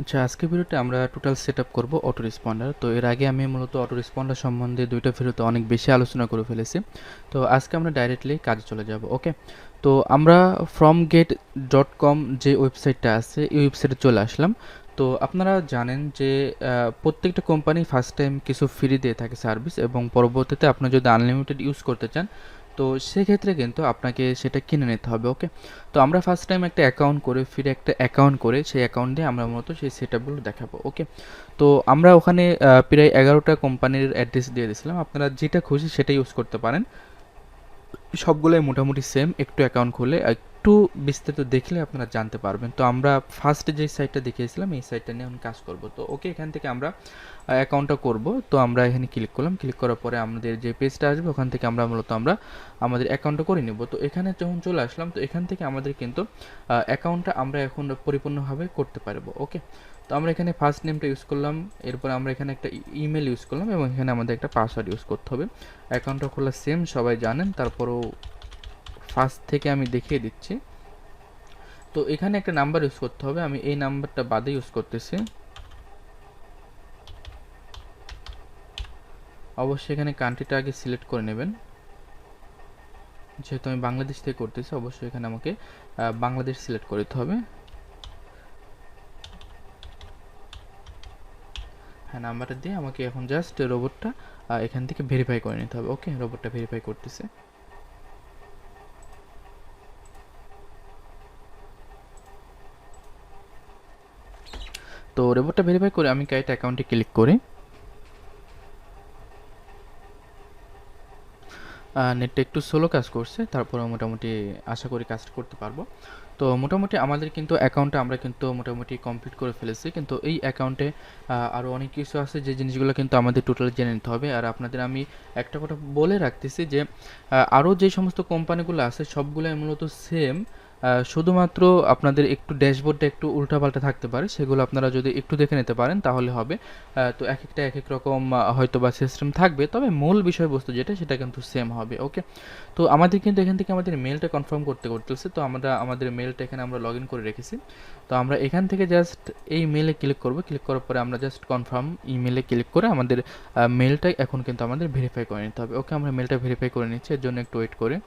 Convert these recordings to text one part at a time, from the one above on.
আচ্ছা, আজকের ভিডিওতে আমরা টোটাল সেটআপ করব অটো রেসপন্ডার। তো এর আগে আমি মূলত অটো রেসপন্ডার সম্বন্ধে 2টা ভিডিওতে অনেক বেশি আলোচনা করে ফেলেছি। তো আজকে আমরা ডাইরেক্টলি কাজে চলে যাব। ওকে, তো আমরা fromgate.com যে ওয়েবসাইটটা আছে এই ওয়েবসাইটে চলে আসলাম। তো আপনারা জানেন যে প্রত্যেকটা কোম্পানি ফার্স্ট টাইম কিছু ফ্রি দিয়ে থাকে সার্ভিস, এবং পরবর্তীতে আপনি যদি আনলিমিটেড ইউজ করতে চান তো সেক্ষেত্রে কিন্তু আপনাকে সেটা কিনে নিতে হবে। ওকে, তো আমরা ফার্স্ট টাইম একটা অ্যাকাউন্ট করে ফ্রি একটা অ্যাকাউন্ট করে সেই অ্যাকাউন্ট দিয়ে আমরা মূলত সেই সেটআপগুলো দেখাবো। ওকে, তো আমরা ওখানে প্রায় 11টা কোম্পানির অ্যাড্রেস দিয়ে দিয়েছিলাম, আপনারা যেটা খুশি সেটা ইউজ করতে পারেন। সবগুলোই মোটামুটি সেম। একটু অ্যাকাউন্ট খুলে একটু বিস্তারিত দেখলে আপনারা জানতে পারবেন। তো আমরা ফার্স্ট যে সাইটটা দেখিয়েছিলাম এই সাইটটা নিয়ে এখন কাজ করব। তো ওকে, এখান থেকে আমরা অ্যাকাউন্টটা করব। তো আমরা এখানে ক্লিক করলাম, ক্লিক করার পরে আমাদের যে পেজটা আসবে ওখান থেকে আমরা মূলত আমাদের অ্যাকাউন্টটা করে নেব। তো এখানে যখন চলে আসলাম তো এখান থেকে আমাদের কিন্তু অ্যাকাউন্টটা আমরা এখন পরিপূর্ণভাবে করতে পারবো। ওকে, তো আমরা এখানে ফার্স্ট নেমটা ইউজ করলাম, এরপর আমরা এখানে একটা ইমেল ইউজ করলাম, এবং এখানে আমাদের একটা পাসওয়ার্ড ইউজ করতে হবে। অ্যাকাউন্টটা খোলা সেম, সবাই জানেন, তারপরও ফার্স্ট থেকে আমি দেখিয়ে দিচ্ছি। তো এখানে একটা নাম্বার ইউজ করতে হবে, আমি এই নাম্বারটা বাদে ইউজ করতেছি। অবশ্যই এখানে কান্ট্রিটা আগে সিলেক্ট করে নেবেন, যেহেতু আমি বাংলাদেশ থেকে করতেছি অবশ্যই এখানে আমাকে বাংলাদেশ সিলেক্ট করতে হবে। হ্যাঁ, নাম্বারটা দিয়ে আমাকে এখন জাস্ট রোবটটা এখান থেকে ভেরিফাই করে নিতে হবে। ওকে, রোবটটা ভেরিফাই করতেছে। তো রোবটটা ভেরিফাই করে আমি কাইট অ্যাকাউন্টে ক্লিক করি। নেটটা একটু স্লো কাজ করছে, তারপরে মোটামুটি আশা করি কাজ করতে পারবো। তো মোটামুটি আমাদের কিন্তু অ্যাকাউন্টটা আমরা কিন্তু মোটামুটি কমপ্লিট করে ফেলেছি, কিন্তু এই অ্যাকাউন্টে আরও অনেক কিছু আছে যে জিনিসগুলো কিন্তু আমাদের টোটালি জেনে নিতে হবে। আর আপনাদের আমি একটা কথা বলে রাখতেছি যে আরও যে সমস্ত কোম্পানিগুলো আছে সবগুলোই মূলত সেম, শুধুমাত্র আপনাদের একটু ড্যাশবোর্ডটা একটু উল্টাপাল্টা থাকতে পারে, সেগুলো আপনারা যদি একটু দেখে নিতে পারেন তাহলে হবে। তো এক একটা এক এক রকম হয়তো বা সিস্টেম থাকবে, তবে মূল বিষয়বস্তু যেটা সেটা কিন্তু সেম হবে। ওকে, তো আমাদের কিন্তু এখান থেকে আমাদের মেলটা কনফার্ম করতেছে। তো আমরা আমাদের মেলটা এখানে আমরা লগ ইন করে রেখেছি। তো আমরা এখান থেকে জাস্ট এই মেলে ক্লিক করব, ক্লিক করার পরে আমরা জাস্ট কনফার্ম ইমেলে ক্লিক করে আমাদের মেলটা এখন কিন্তু আমাদের ভেরিফাই করে নিতে হবে। ওকে, আমরা মেলটা ভেরিফাই করে নিচ্ছি, এর জন্য একটু ওয়েট করে।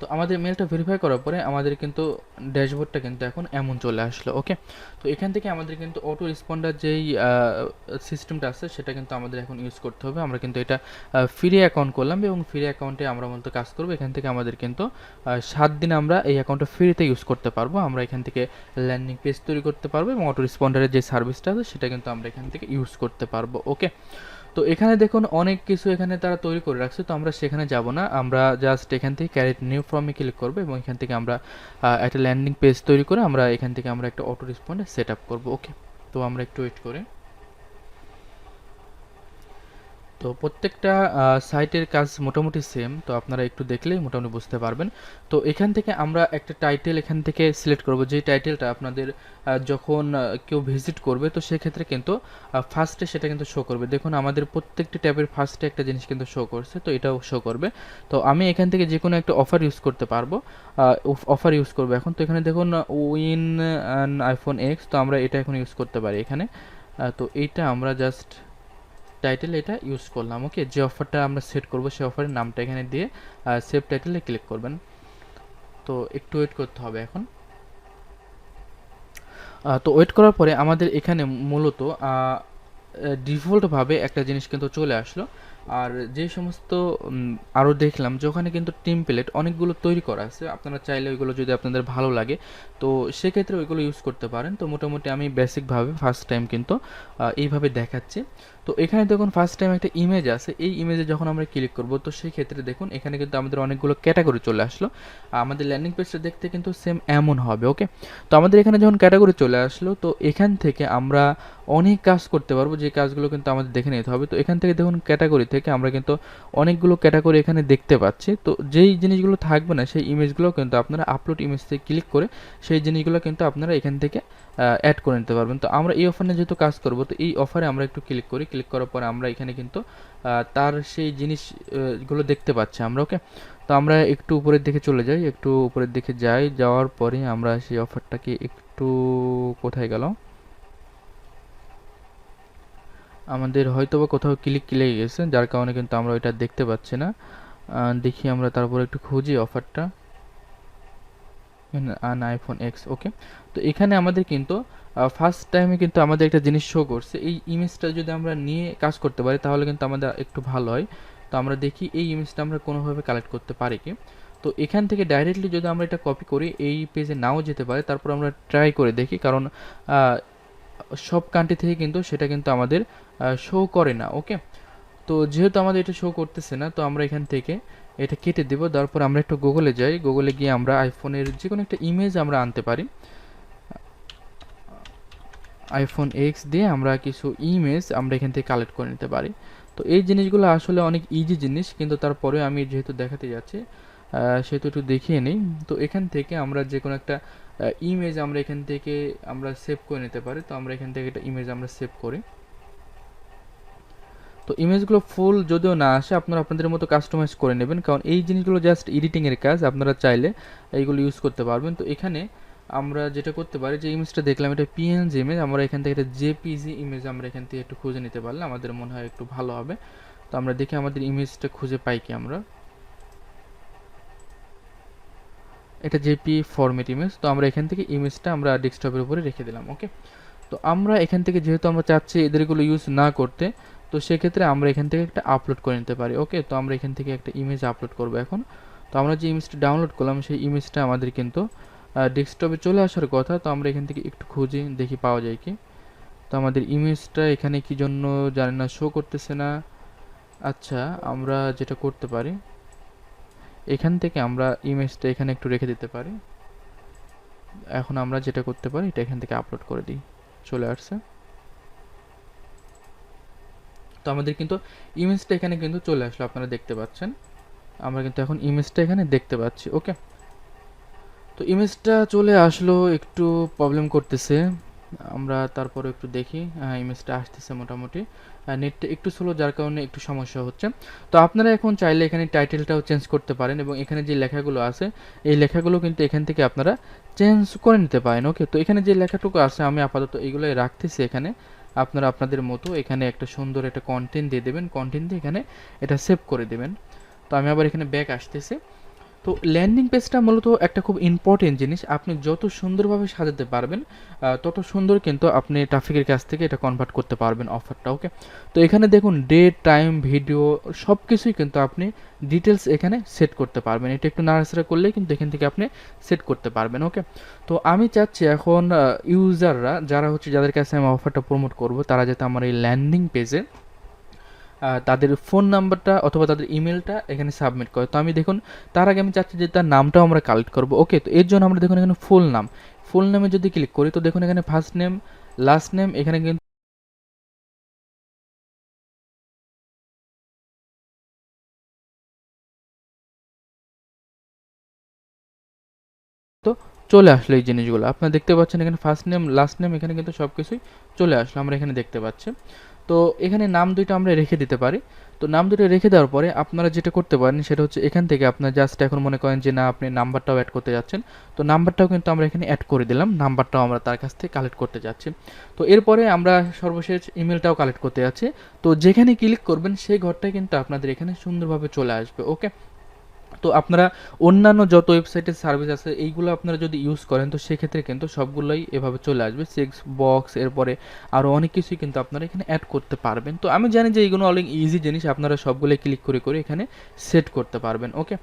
তো আমাদের মেলটা ভেরিফাই করার পরে আমাদের কিন্তু ড্যাশবোর্ডটা কিন্তু এখন এমন চলে আসলো। ওকে, তো এখান থেকে আমাদের কিন্তু অটো রেসপন্ডার যেই সিস্টেমটা আছে সেটা কিন্তু আমাদের এখন ইউজ করতে হবে। আমরা কিন্তু এটা ফ্রি অ্যাকাউন্ট করলাম, এবং ফ্রি অ্যাকাউন্টে আমরা মূলত কাজ করবো। এখান থেকে আমাদের কিন্তু 7 দিন আমরা এই অ্যাকাউন্টটা ফ্রিতে ইউজ করতে পারবো। আমরা এখান থেকে ল্যান্ডিং পেজ তৈরি করতে পারবো, এবং অটো রেসপন্ডারের যে সার্ভিসটা আছে সেটা কিন্তু আমরা এখান থেকে ইউজ করতে পারবো। ওকে, তো এখানে দেখুন অনেক কিছু এখানে তারা তৈরি করে রাখছে, তো আমরা সেখানে যাব না। আমরা জাস্ট এখান থেকে ক্যারেট নিউ ফর্মে ক্লিক করবো, এবং এখান থেকে আমরা একটা ল্যান্ডিং পেজ তৈরি করে আমরা এখান থেকে আমরা একটা অটো রেসপন্ডে সেট আপ করবো। ওকে, তো আমরা একটু ওয়েট করে। তো প্রত্যেকটা সাইটের কাজ মোটামুটি সেম, তো আপনারা একটু দেখলেই মোটামুটি বুঝতে পারবেন। তো এখান থেকে আমরা একটা টাইটেল এখান থেকে সিলেক্ট করব, যেই টাইটেলটা আপনাদের যখন কেউ ভিজিট করবে তো সেক্ষেত্রে কিন্তু ফার্স্টে সেটা কিন্তু শো করবে। দেখুন আমাদের প্রত্যেকটি ট্যাবের ফার্স্টে একটা জিনিস কিন্তু শো করছে, তো এটাও শো করবে। তো আমি এখান থেকে যে কোনো একটা অফার ইউজ করতে পারবো, অফার ইউজ করবো এখন। তো এখানে দেখুন উইন অ্যান আইফোন এক্স, তো আমরা এটা এখন ইউজ করতে পারি এখানে। তো এইটা আমরা জাস্ট টাইটেল এটা ইউজ করলাম। ওকে, যে অফারটা আমরা সেট করব সেই অফারের নামটা এখানে দিয়ে সেভ টাইটেলে ক্লিক করবেন। তো একটু ওয়েট করতে হবে এখন। তো ওয়েট করার পরে আমাদের এখানে মূলত ডিফল্টভাবে একটা জিনিস কিন্তু চলে আসলো। আর যে সমস্ত আরও দেখলাম যে ওখানে কিন্তু টেমপ্লেট অনেকগুলো তৈরি করা আছে, আপনারা চাইলে ওইগুলো যদি আপনাদের ভালো লাগে তো সেক্ষেত্রে ওইগুলো ইউজ করতে পারেন। তো মোটামুটি আমি বেসিকভাবে ফার্স্ট টাইম কিন্তু এইভাবে দেখাচ্ছি। তো এখানে দেখুন ফার্স্ট টাইম একটা ইমেজ আছে, এই ইমেজে যখন আমরা ক্লিক করব তো সেই ক্ষেত্রে দেখুন এখানে কিন্তু আমাদের অনেকগুলো ক্যাটাগরি চলে আসলো। আমাদের ল্যান্ডিং পেজটা দেখতে কিন্তু সেম এমন হবে। ওকে, তো আমাদের এখানে যখন ক্যাটাগরি চলে আসলো তো এখান থেকে আমরা অনেক কাজ করতে পারবো, যে কাজগুলো কিন্তু আমাদের দেখে নিতে হবে। তো এখান থেকে দেখুন ক্যাটাগরি থেকে আমরা কিন্তু অনেকগুলো ক্যাটাগরি এখানে দেখতে পাচ্ছি। তো যেই জিনিসগুলো থাকবে না সেই ইমেজগুলো কিন্তু আপনারা আপলোড ইমেজ থেকে ক্লিক করে সেই জিনিসগুলো কিন্তু আপনারা এখান থেকে অ্যাড করে নিতে পারবেন। তো আমরা এই অফারে যেহেতু কাজ করব তো এই অফারে আমরা একটু ক্লিক করি, ক্লিক করার পরে আমরা এখানে কিন্তু তার সেই জিনিস গুলো দেখতে পাচ্ছি আমরা। ওকে, তো আমরা একটু উপরের দিকে চলে যাই, একটু উপরের দিকে যাই, যাওয়ার পরে আমরা সেই অফারটাকে একটু, কোথায় গেল, আমাদের হয়তোবা কোথাও ক্লিক লেগে গেছে, যার কারণে কিন্তু আমরা ওইটা দেখতে পাচ্ছি না। দেখি আমরা তারপর একটু খুঁজি অফারটা, আন আইফোন এক্স। ওকে, তো এখানে আমাদের কিন্তু ফার্স্ট টাইমে কিন্তু আমাদের একটা জিনিস শো করছে, এই ইমেজটা যদি আমরা নিয়ে কাজ করতে পারি তাহলে কিন্তু আমাদের একটু ভালো হয়। তো আমরা দেখি এই ইমেজটা আমরা কোনোভাবে কালেক্ট করতে পারি কি। তো এখান থেকে ডাইরেক্টলি যদি আমরা এটা কপি করি, এই পেজে নাও যেতে পারে, তারপর আমরা ট্রাই করে দেখি, কারণ সব কান্ট্রি থেকে কিন্তু সেটা কিন্তু আমাদের শো করে না। ওকে, তো যেহেতু আমাদের এটা শো করতেছে না, তো আমরা এখান থেকে এটা কেটে দেবো। তারপর আমরা একটু গুগলে যাই, গুগলে গিয়ে আমরা আইফোনের যে কোনো একটা ইমেজ আমরা আনতে পারি, আইফোন এক্স দিয়ে আমরা কিছু ইমেজ আমরা এখান থেকে কালেক্ট করে নিতে পারি। তো এই জিনিসগুলো আসলে অনেক ইজি জিনিস, কিন্তু তারপরে আমি যেহেতু দেখাতে যাচ্ছি সেহেতু একটু দেখিয়ে নিই। তো এখান থেকে আমরা যে কোনো একটা ইমেজ আমরা এখান থেকে আমরা সেভ করে নিতে পারি। তো আমরা এখান থেকে একটা ইমেজ আমরা সেভ করি। তো ইমেজগুলো ফুল যদিও না আসে, আপনারা আপনাদের মতো কাস্টমাইজ করে নেবেন, কারণ এই জিনিসগুলো জাস্ট এডিটিংয়ের কাজ, আপনারা চাইলে এইগুলো ইউজ করতে পারবেন। তো এখানে আমরা যেটা করতে পারি, যে ইমেজটা দেখলাম এটা পিএনজি ইমেজ, আমরা এখান থেকে একটা জেপিজি ইমেজ আমরা এখান থেকে একটু খুঁজে নিতে পারলে আমাদের মনে হয় একটু ভালো হবে। তো আমরা দেখি আমাদের ইমেজটা খুঁজে পাই কি আমরা, এটা জেপি ফরম্যাট ইমেজ। তো আমরা এখান থেকে ইমেজটা আমরা ডেস্কটপের উপরে রেখে দিলাম। ওকে, তো আমরা এখান থেকে যেহেতু আমরা চাচ্ছি এদেরগুলো ইউজ না করতে, তো সেক্ষেত্রে আমরা এখান থেকে একটা আপলোড করে নিতে পারি। ওকে, তো আমরা এখান থেকে একটা ইমেজ আপলোড করব এখন। তো আমরা যে ইমেজটা ডাউনলোড করলাম সেই ইমেজটা আমাদের কিন্তু ডেস্কটপে চলে আসার কথা। তো আমরা এখান থেকে একটু খুঁজি দেখি পাওয়া যায় কি। তো আমাদের ইমেজটা এখানে কি জন্য জানি না শো করতেছে না। আচ্ছা, আমরা যেটা করতে পারি, এখান থেকে আমরা ইমেজটা এখানে একটু রেখে দিতে পারি। এখন আমরা যেটা করতে পারি, এটা এখান থেকে আপলোড করে দিই, চলে আসছে। তো আমাদের কিন্তু ইমেজটা এখানে কিন্তু চলে আসলো, আপনারা দেখতে পাচ্ছেন, আমরা কিন্তু এখন ইমেজটা এখানে দেখতে পাচ্ছি। ওকে, তো ইমেজটা চলে আসলো, একটু প্রবলেম করতেছে, আমরা তারপরে একটু দেখি। ইমেজটা আসতেছে মোটামুটি, নেটটা একটু স্লো, যার কারণে একটু সমস্যা হচ্ছে। তো আপনারা এখন চাইলে এখানে টাইটেলটাও চেঞ্জ করতে পারেন, এবং এখানে যে লেখাগুলো আছে এই লেখাগুলো কিন্তু এখান থেকে আপনারা চেঞ্জ করে নিতে পারেন। ওকে, তো এখানে যে লেখাটুকু আছে আমি আপাতত এইগুলোই রাখতেছি এখানে। আপনারা আপনাদের মতো এখানে একটা সুন্দর একটা কন্টেন্ট দিয়ে দেবেন, কন্টেন্ট দিয়ে এখানে এটা সেভ করে দেবেন। তো আমি আবার এখানে ব্যাক আসতেছি। তো ল্যান্ডিং পেজটা মূলত একটা খুব ইম্পর্টেন্ট জিনিস, আপনি যত সুন্দরভাবে সাজাতে পারবেন তত সুন্দর কিন্তু আপনি ট্রাফিকের কাছ থেকে এটা কনভার্ট করতে পারবেন অফারটা। ওকে, তো এখানে দেখুন ডেট, টাইম, ভিডিও সব কিছুই কিন্তু আপনি ডিটেলস এখানে সেট করতে পারবেন, এটা একটু নাড়াচাড়া করলেই কিন্তু এখান থেকে আপনি সেট করতে পারবেন। ওকে, তো আমি চাচ্ছি এখন ইউজাররা যারা হচ্ছে, যাদের কাছে আমি অফারটা প্রমোট করব, তারা যাতে আমার এই ল্যান্ডিং পেজে তাদের ফোন নাম্বারটা অথবা তাদের ইমেলটা এখানে সাবমিট করে। তো আমি দেখুন তার আগে আমি চাচ্ছি যে তার নামটাও আমরা কালেক্ট করব। ওকে, তো এর জন্য আমরা দেখুন এখানে ফুল নাম, ফুল নামে যদি ক্লিক করি, তো দেখুন এখানে ফার্স্ট নেম, লাস্ট নেম, এখানে কিন্তু চলে আসলো এই জিনিসগুলো, আপনারা দেখতে পাচ্ছেন এখানে ফার্স্ট নেম, লাস্ট নেম, এখানে কিন্তু সব কিছুই চলে আসলো, আমরা এখানে দেখতে পাচ্ছি। তো এখানে নাম দুইটা আমরা রেখে দিতে পারি। তো নাম দুটো রেখে দেওয়ার পরে আপনারা যেটা করতে পারেন সেটা হচ্ছে, এখান থেকে আপনার জাস্ট এখন মনে করেন যে না আপনি নাম্বারটাও অ্যাড করতে যাচ্ছেন, তো নাম্বারটাও কিন্তু আমরা এখানে অ্যাড করে দিলাম, নাম্বারটাও আমরা তার কাছ থেকে কালেক্ট করতে যাচ্ছি। তো এরপরে আমরা সর্বশেষ ইমেলটাও কালেক্ট করতে যাচ্ছি। তো যেখানে ক্লিক করবেন সেই ঘরটাই কিন্তু আপনাদের এখানে সুন্দরভাবে চলে আসবে। ওকে, তো আপনারা অন্যান্য যত ওয়েবসাইটের সার্ভিস আছে এইগুলো আপনারা যদি ইউজ করেন, তো সেক্ষেত্রে কিন্তু সবগুলোই এভাবে চলে আসবে, চেক বক্স, এরপরে আরও অনেক কিছুই কিন্তু আপনারা এখানে অ্যাড করতে পারবেন। তো আমি জানি যে এইগুলো অনেক ইজি জিনিস, আপনারা সবগুলোই ক্লিক করে করে এখানে সেট করতে পারবেন। ওকে,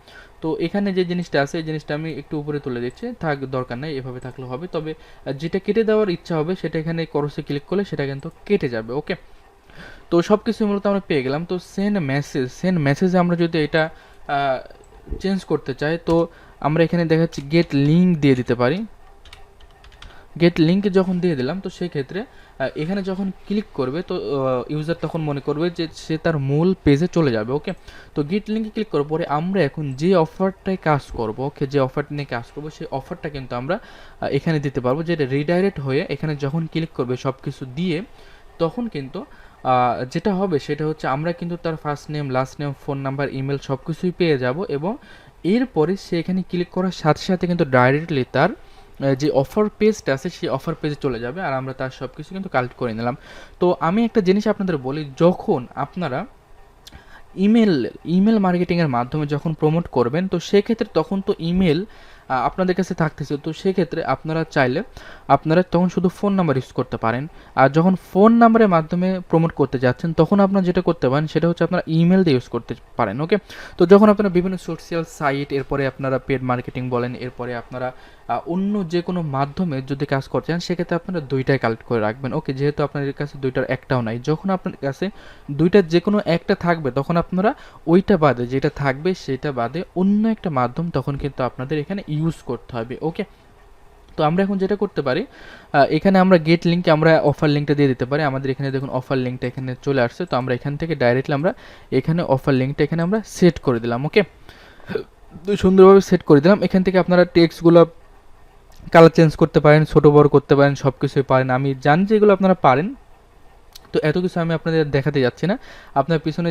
তো এখানে যে জিনিসটা আছে এই জিনিসটা আমি একটু উপরে তুলে দিচ্ছি, থাক দরকার নেই, এভাবে থাকলে হবে। তবে যেটা কেটে দেওয়ার ইচ্ছা হবে সেটা এখানে ক্রসে ক্লিক করলে সেটা কিন্তু কেটে যাবে। ওকে, তো সব কিছু মূলত আমরা পেয়ে গেলাম। তো সেন্ড মেসেজে আমরা যদি এটা চেঞ্জ করতে চাই, তো আমরা এখানে দেখাচ্ছি গেট লিঙ্ক দিয়ে দিতে পারি। গেট লিঙ্কে যখন দিয়ে দিলাম, তো সেই ক্ষেত্রে এখানে যখন ক্লিক করবে, তো ইউজার তখন মনে করবে যে সে তার মূল পেজে চলে যাবে। ওকে, তো গেট লিঙ্কে ক্লিক করার পরে আমরা এখন যে অফারটায় কাজ করব, ওকে, যে অফারটা নিয়ে কাজ করব সেই অফারটা কিন্তু আমরা এখানে দিতে পারবো, যেটা রিডাইরেক্ট হয়ে এখানে যখন ক্লিক করবে সব কিছু দিয়ে, তখন কিন্তু যেটা হবে সেটা হচ্ছে আমরা কিন্তু তার first name, last name, phone number, email সব কিছুই পেয়ে যাব, এবং এরপরে সে এখানে ক্লিক করার সাথে সাথে কিন্তু ডাইরেক্টলি তার যে অফার পেজটা আছে সেই অফার পেজে চলে যাবে, আর আমরা তার সব কিছু কিন্তু কালেক্ট করে নিলাম। তো আমি একটা জিনিস আপনাদের বলি, যখন আপনারা ইমেল ইমেল মার্কেটিংয়ের মাধ্যমে যখন প্রমোট করবেন, তো সেক্ষেত্রে তখন তো ইমেল আপনাদের কাছে থাকতেছে, তো সেক্ষেত্রে আপনারা চাইলে আপনারা তখন শুধু ফোন নাম্বার ইউজ করতে পারেন। আর যখন ফোন নাম্বারের মাধ্যমে প্রমোট করতে যাচ্ছেন, তখন আপনারা যেটা করতে পারেন সেটা হচ্ছে আপনারা ইমেল দিয়ে ইউজ করতে পারেন। ওকে, তো যখন আপনারা বিভিন্ন সোশ্যাল সাইট, এরপরে আপনারা পেড মার্কেটিং বলেন, এরপরে আপনারা অন্য যে কোনো মাধ্যমে যদি কাজ করতে চান, সেক্ষেত্রে আপনারা দুইটাই কালেক্ট করে রাখবেন। ওকে, যেহেতু আপনাদের কাছে দুইটার একটাও নাই, যখন আপনার কাছে দুইটার যে কোনো একটা থাকবে, তখন আপনারা ওইটা বাদে যেটা থাকবে সেটা বাদে অন্য একটা মাধ্যম তখন কিন্তু আপনাদের এখানে ইউজ করতে হবে। ওকে, তো আমরা এখন যেটা করতে পারি, এখানে আমরা গেট লিঙ্কে আমরা অফার লিঙ্কটা দিয়ে দিতে পারি। আমাদের এখানে দেখুন অফার লিঙ্কটা এখানে চলে আসছে, তো আমরা এখান থেকে ডাইরেক্টলি আমরা এখানে অফার লিঙ্কটা এখানে আমরা সেট করে দিলাম। ওকে, তো সুন্দরভাবে সেট করে দিলাম। এখান থেকে আপনারা টেক্সটগুলো কালার চেঞ্জ করতে পারেন, ছোটো বড় করতে পারেন, সব কিছুই পারেন। আমি জানি যে এগুলো আপনারা পারেন, তো এত কিছু আমি আপনাদের দেখাতে যাচ্ছি না। আপনার পিছনে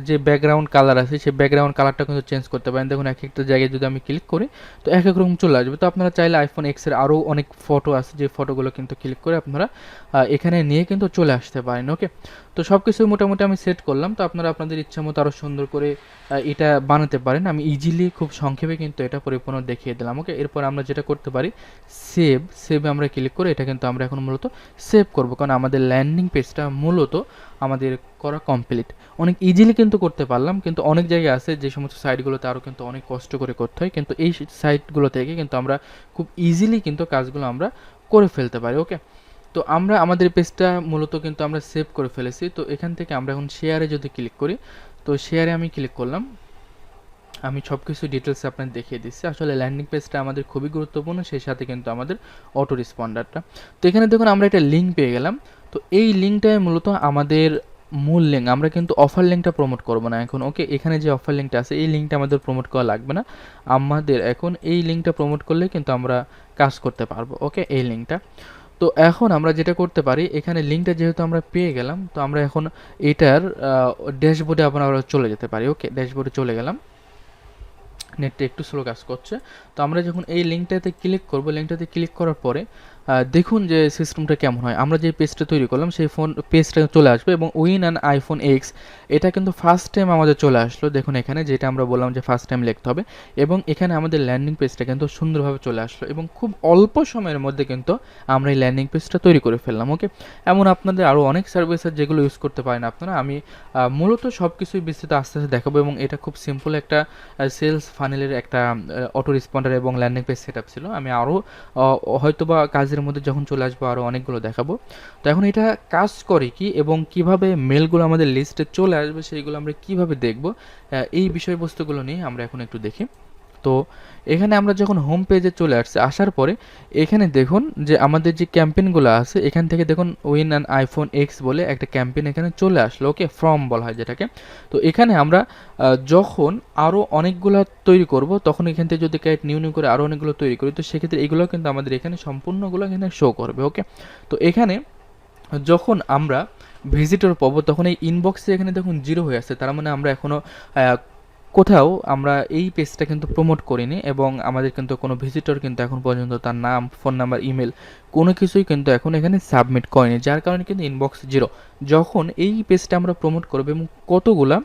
যে ব্যাকগ্রাউন্ড কালার আছে, সেই ব্যাকগ্রাউন্ড কালারটা কিন্তু চেঞ্জ করতে পারেন। দেখুন এক একটা জায়গায় যদি আমি ক্লিক করি, তো এক এক রকম চলে আসবে। তো আপনারা চাইলে আইফোন এক্সের আরও অনেক ফটো আছে, যে ফটোগুলো কিন্তু ক্লিক করে আপনারা এখানে নিয়ে কিন্তু চলে আসতে পারেন। ওকে, তো সব কিছুই মোটামুটি আমি সেট করলাম। তো আপনারা আপনাদের ইচ্ছা মতো আরও সুন্দর করে এটা বানাতে পারেন। আমি ইজিলি খুব সংক্ষেপে কিন্তু এটা পরিপূর্ণ দেখিয়ে দিলাম। ওকে, এরপর আমরা যেটা করতে পারি, সেভে আমরা ক্লিক করে এটা কিন্তু আমরা এখন মূলত সেভ করব, কারণ আমাদের ল্যান্ডিং পেজটা মূলত আমাদের করা কমপ্লিট। অনেক ইজিলি কিন্তু করতে পারলাম, কিন্তু অনেক জায়গায় আছে যে সমস্ত সাইটগুলোতে আরও কিন্তু অনেক কষ্ট করে করতে হয়, কিন্তু এই সাইটগুলো থেকে কিন্তু আমরা খুব ইজিলি কিন্তু কাজগুলো আমরা করে ফেলতে পারি। ওকে, তো আমরা আমাদের পেজটা মূলত কিন্তু আমরা সেভ করে ফেলেছি। তো এখান থেকে আমরা এখন শেয়ারে যদি ক্লিক করি, তো শেয়ারে আমি ক্লিক করলাম। আমি সব কিছু ডিটেলস আপনাদের দেখিয়ে দিচ্ছি। আসলে ল্যান্ডিং পেজটা আমাদের খুবই গুরুত্বপূর্ণ, সেই সাথে কিন্তু আমাদের অটো রেসপন্ডারটা। তো এখানে দেখুন আমরা একটা লিঙ্ক পেয়ে গেলাম। তো এই লিঙ্কটাই মূলত আমাদের মূল লিঙ্ক। আমরা কিন্তু অফার লিঙ্কটা প্রমোট করব না এখন। ওকে, এখানে যে অফার লিঙ্কটা আছে এই লিঙ্কটা আমাদের প্রমোট করা লাগবে না। আমাদের এখন এই লিঙ্কটা প্রমোট করলে কিন্তু আমরা কাজ করতে পারবো। ওকে, এই লিঙ্কটা। তো এখন আমরা যেটা করতে পারি, এখানে লিঙ্কটা যেহেতু আমরা পেয়ে গেলাম, তো আমরা এখন এটার ড্যাশবোর্ডে আমরা চলে যেতে পারি। ওকে, ড্যাশবোর্ডে চলে গেলাম। নেটটা একটু স্লো কাজ করছে। তো আমরা যখন এই লিঙ্কটাতে ক্লিক করব, লিঙ্কটাতে ক্লিক করার পরে দেখুন যে সিস্টেমটা কেমন হয়। আমরা যে পেজটা তৈরি করলাম সেই পেজটা চলে আসবে, এবং উইন অ্যান্ড আইফোন এক্স এটা কিন্তু ফার্স্ট টাইম আমাদের চলে আসলো। দেখুন এখানে যেটা আমরা বললাম যে ফার্স্ট টাইম লিখতে হবে, এবং এখানে আমাদের ল্যান্ডিং পেজটা কিন্তু সুন্দরভাবে চলে আসলো, এবং খুব অল্প সময়ের মধ্যে কিন্তু আমরা এই ল্যান্ডিং পেজটা তৈরি করে ফেললাম। ওকে, এমন আপনাদের আরও অনেক সার্ভিস আছে যেগুলো ইউজ করতে পারেন আপনারা। আমি মূলত সব কিছুই বিস্তৃত আস্তে আস্তে দেখাবো, এবং এটা খুব সিম্পল একটা সেলস ফানেলের একটা অটো রেসপন্ডার এবং ল্যান্ডিং পেজ সেটআপ ছিল। আমি আরও হয়তোবা কাজের মধ্যে যখন চলে আসবো আরও অনেকগুলো দেখাবো। তো এখন এটা কাজ করে কি এবং কিভাবে মেলগুলো আমাদের লিস্টে চলে আসবে সেইগুলো আমরা কিভাবে দেখব, এই বিষয়বস্তুগুলো নিয়ে আমরা এখন একটু দেখি। তো এখানে আমরা যখন হোম পেজে চলে আসছে, আসার পরে এখানে দেখুন যে আমাদের যে ক্যাম্পেইনগুলো আছে, এখান থেকে দেখুন উইন অ্যান আইফোন এক্স বলে একটা ক্যাম্পেইন এখানে চলে আসলো। ওকে, ফর্ম বলা হয় যেটাকে। তো এখানে আমরা যখন আরও অনেকগুলো তৈরি করব, তখন এখান থেকে যদি ক্যাট নিউ নিউ করে আরও অনেকগুলো তৈরি করি, তো সেক্ষেত্রে এগুলো কিন্তু আমাদের এখানে সম্পূর্ণগুলো এখানে শো করবে। ওকে, তো এখানে যখন আমরা ভিজিটর পাবো, তখন এই ইনবক্সে এখানে দেখুন 0 হয়ে আছে, তার মানে আমরা এখনও কোথাও আমরা এই পেজটা কিন্তু প্রমোট করিনি, এবং আমাদের কিন্তু কোনো ভিজিটর কিন্তু এখন পর্যন্ত তার নাম, ফোন নাম্বার, ইমেল কোনো কিছুই কিন্তু এখন এখানে সাবমিট করেনি, যার কারণে কিন্তু ইনবক্স 0। যখন এই পেজটা আমরা প্রমোট করবো এবং কতগুলা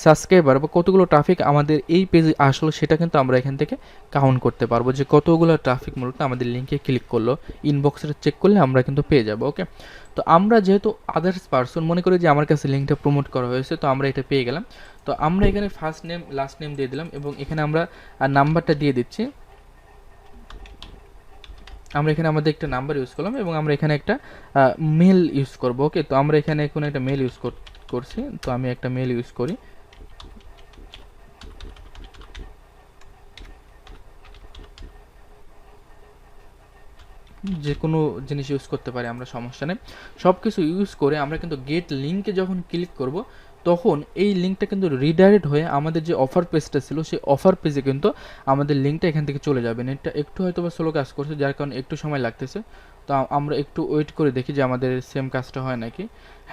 সাবস্ক্রাইবার বা কতগুলো ট্রাফিক আমাদের এই পেজে আসলো, সেটা কিন্তু আমরা এখান থেকে কাউন্ট করতে পারবো যে কতগুলো ট্রাফিক মূলত আমাদের লিঙ্কে ক্লিক করলো। ইনবক্সটা চেক করলে আমরা কিন্তু পেয়ে যাবো। ওকে, তো আমরা যেহেতু আদার্স পারসন মনে করি যে আমার কাছে লিঙ্কটা প্রমোট করা হয়েছে, তো আমরা এটা পেয়ে গেলাম। তো আমরা এখানে ফার্স্ট নেম লাস্ট নেম দিয়ে দিলাম, এবং এখানে আমরা নাম্বারটা দিয়ে দিচ্ছি। আমরা এখানে আমাদের একটা নাম্বার ইউজ করলাম, এবং আমরা এখানে একটা মেল ইউজ করব। ওকে, তো আমরা এখানে এখন একটা মেল ইউজ করছি। তো আমি একটা মেল ইউজ করি। যে কোনো জিনিস ইউজ করতে পারি আমরা, সমস্যা নেই। সব কিছু ইউজ করে আমরা কিন্তু গেট লিঙ্কে যখন ক্লিক করব, তখন এই লিঙ্কটা কিন্তু রিডাইরেক্ট হয়ে আমাদের যে অফার পেজটা ছিল সেই অফার পেজে কিন্তু আমাদের লিঙ্কটা এখান থেকে চলে যাবে। নেটটা একটু হয়তো বা স্লো কাজ করছে, যার কারণে একটু সময় লাগতেছে। তো আমরা একটু ওয়েট করে দেখি যে আমাদের সেম কাজটা হয় নাকি।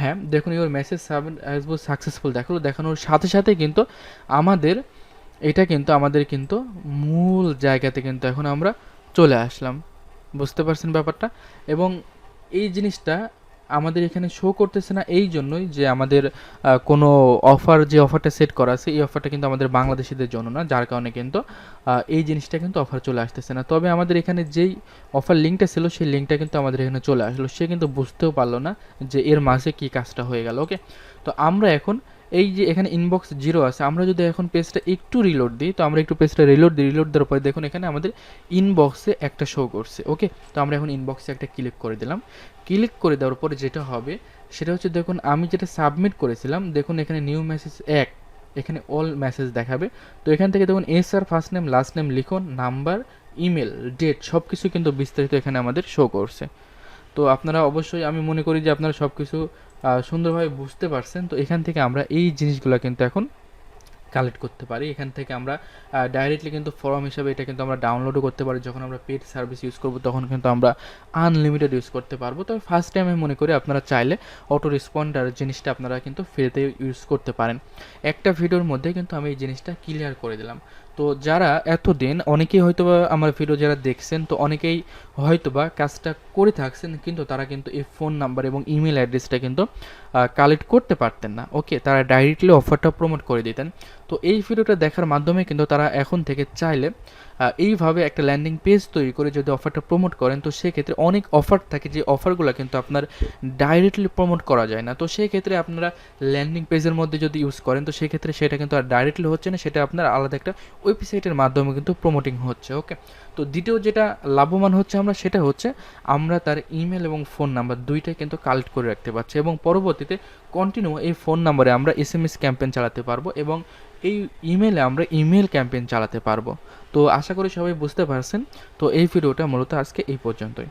হ্যাঁ, দেখুন ইওর মেসেজ সাকসেসফুল দেখানোর সাথে সাথে কিন্তু আমাদের এটা কিন্তু আমাদের কিন্তু মূল জায়গাতে কিন্তু এখন আমরা চলে আসলাম। বুঝতে পারছেন ব্যাপারটা? এবং এই জিনিসটা আমাদের এখানে শো করতেছে না এই জন্যই যে আমাদের কোনো অফার, যে অফারটা সেট করা আছে এই অফারটা কিন্তু আমাদের বাংলাদেশিদের জন্য না, যার কারণে কিন্তু এই জিনিসটা কিন্তু অফার চলে আসতেছে না। তবে আমাদের এখানে যেই অফার লিঙ্কটা ছিল সেই লিঙ্কটা কিন্তু আমাদের এখানে চলে আসলো, সে কিন্তু বুঝতেও পারলো না যে এর মাঝে কী কাজটা হয়ে গেল। ওকে, তো আমরা এখন এই যে এখানে ইনবক্স 0 আছে, আমরা যদি এখন পেজটা একটু রিলোড দিই, তো আমরা একটু পেজটা রিলোড দিই, রিলোড দেওয়ার পরে দেখুন এখানে আমাদের ইনবক্সে একটা শো করছে। ওকে, তো আমরা এখন ইনবক্সে একটা ক্লিক করে দিলাম। ক্লিক করে দেওয়ার পরে যেটা হবে সেটা হচ্ছে, দেখুন আমি যেটা সাবমিট করেছিলাম, দেখুন এখানে নিউ মেসেজ 1, এখানে অল মেসেজ দেখাবে। তো এখান থেকে দেখুন এস আর ফার্স্ট নেম লাস্ট নেম লিখুন, নাম্বার, ইমেল, ডেট সব কিছু কিন্তু বিস্তারিত এখানে আমাদের শো করছে। তো আপনারা অবশ্যই, আমি মনে করি যে আপনারা সব কিছু সুন্দরভাবে বুঝতে পারছেন। তো এখান থেকে আমরা এই জিনিসগুলো কিন্তু এখন কালেক্ট করতে পারি। এখান থেকে আমরা ডাইরেক্টলি কিন্তু ফর্ম হিসাবে এটা কিন্তু আমরা ডাউনলোডও করতে পারি। যখন আমরা পেড সার্ভিস ইউজ করব তখন কিন্তু আমরা আনলিমিটেড ইউজ করতে পারবো। তবে ফার্স্ট টাইম আমি মনে করি আপনারা চাইলে অটো রেসপন্ডার জিনিসটা আপনারা কিন্তু ফ্রিতে ইউজ করতে পারেন। একটা ভিডিওর মধ্যে কিন্তু আমি এই জিনিসটা ক্লিয়ার করে দিলাম। তো যারা এতদিন, অনেকেই হয়তোবা আমার ভিডিও যারা দেখছেন, তো অনেকেই হয়তোবা কাজটা করে থাকছেন, কিন্তু তারা কিন্তু এই ফোন নাম্বার এবং ইমেল অ্যাড্রেসটা কিন্তু কালেক্ট করতে পারতেন না। ওকে, তারা ডাইরেক্টলি অফারটা প্রমোট করে দিতেন। তো এই ভিডিওটা দেখার মাধ্যমে কিন্তু তারা এখন থেকে চাইলে এইভাবে একটা ল্যান্ডিং পেজ তৈরি করে যদি অফারটা প্রমোট করেন, তো সেক্ষেত্রে অনেক অফার থাকে যে অফারগুলো কিন্তু আপনার ডাইরেক্টলি প্রমোট করা যায় না। তো সেক্ষেত্রে আপনারা ল্যান্ডিং পেজের মধ্যে যদি ইউজ করেন, তো সেক্ষেত্রে সেটা কিন্তু আর ডাইরেক্টলি হচ্ছে না, সেটা আপনার আলাদা একটা ওয়েবসাইটের মাধ্যমে কিন্তু প্রমোটিং হচ্ছে। ওকে, তো দ্বিতীয় যেটা লাভবান হচ্ছে আমরা, সেটা হচ্ছে আমরা তার ইমেল এবং ফোন নাম্বার দুইটাই কিন্তু কালেক্ট করে রাখতে পারছি, এবং পরবর্তীতে কন্টিনিউ এই ফোন নাম্বারে আমরা এসএমএস ক্যাম্পেইন চালাতে পারবো, এবং এই ইমেলে আমরা ইমেল ক্যাম্পেইন চালাতে পারবো। তো আশা করি সবাই বুঝতে পারছেন। তো এই ভিডিওটা মূলত আজকে এই পর্যন্তই।